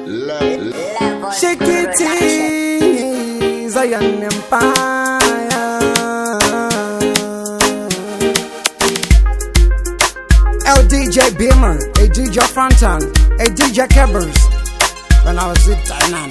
Shakie, Zion Empire. El DJ Beamer, a DJ Fronton, a DJ Kebbers. When I was Zvidhanana.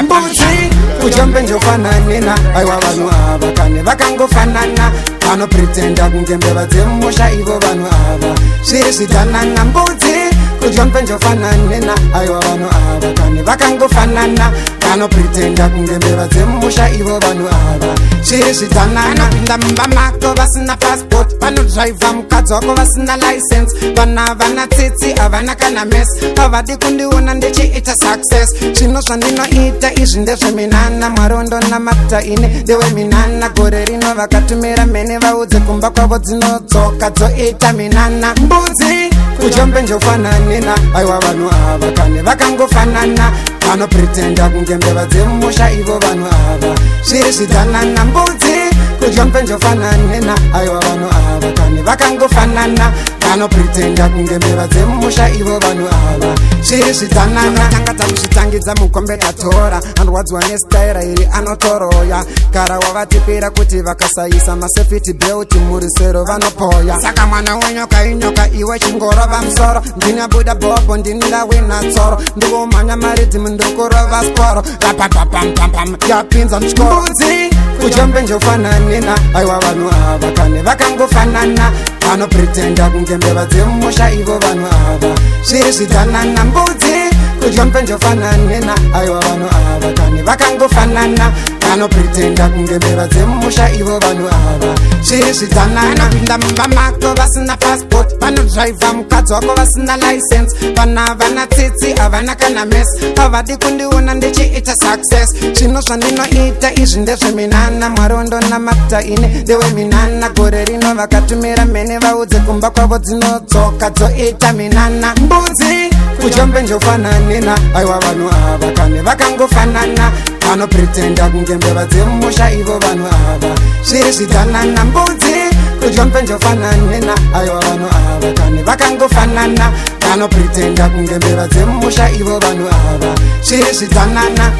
Mbuzi kujombe njofananina aiwa vanhu ava kane vakangofanana vanopretenda kunge mbeva dzemusha ivo vanhu ava zviri zvidhanana. Mbudzi kujombe njofananina aiwa vanhu ava kane vakangofanana vanopretenda kunge mbeva dzemusha ivo vanhu ava zviri zvidhanana. Pinda mumba mako vasina passport, vanodriva mukadzi wako vasina license, vana vana tsitsi havana kana mess, havadi kundiona ndichiita success. Zvino zvandinoita izvi ndezveminana, marondo namata ine ndeweminana. Gore rino vakatumira mene vaudze kumba kwavo dzinodzoka dzoita minana. Mbudzi kujombe njofananina aiwa vanhu ava kane vakangofanana vanopretenda kunge mbeva dzemusha ivo vanhu ava zviri zvidhanana. Mbudzi kujombe njofananina aiwa vanhu ava kane vakangofanana vanopretenda kunge mbeva dzemusha ivo vanhu ava zviri zvidhanana. Tangata kuzvitangidza mukombe tatora, andwadzwa nestaira iri anotoroya. Gara wavatipira kuti vakasaisa masafety belt murisero vanopoya. Saka mwana wenyoka inyoka iwe chingorova musoro, ndinabuda bobo ndinindawina tsoro, ndiwomhanya maridhimu ndokurova sporo rapapapampam yapinza mchikoro. Mbudzi kujombe njofananina aiwa vanhu ava kane vakangofanana vanopretenda kunge mbeva dzemusha ivo vanhu ava zviri zvidhanana. Mbudzi kujombe njofananina aiwa vanhu ava kane vakangofanana vanopretenda kunge mbeva dzemusha ivo vanhu ava zviri zvidhanana. Pinda mumba mako vasina passport, vanodriva mukadzi wako vasina license, vana vana tsitsi havana kana mess, havadi kundiona ndichiita success. Zvino zvandinoita izvi ndezveminana, marondo namata ine ndeweminana. Gore rino vakatumira mene vaudze kumba kwavo dzinodzoka dzoita minana. Mbudzi kujombe njofananina aiwa vanhu ava kane vakangofanana vanopretenda kunge mbeva dzemusha ivo vanhu ava zviri zvidhanana. Mbudzi kujombe njofananina aiwa vanhu ava kane vakangofanana vanopretenda kunge mbeva dzemusha ivo vanhu ava zviri zvidhanana.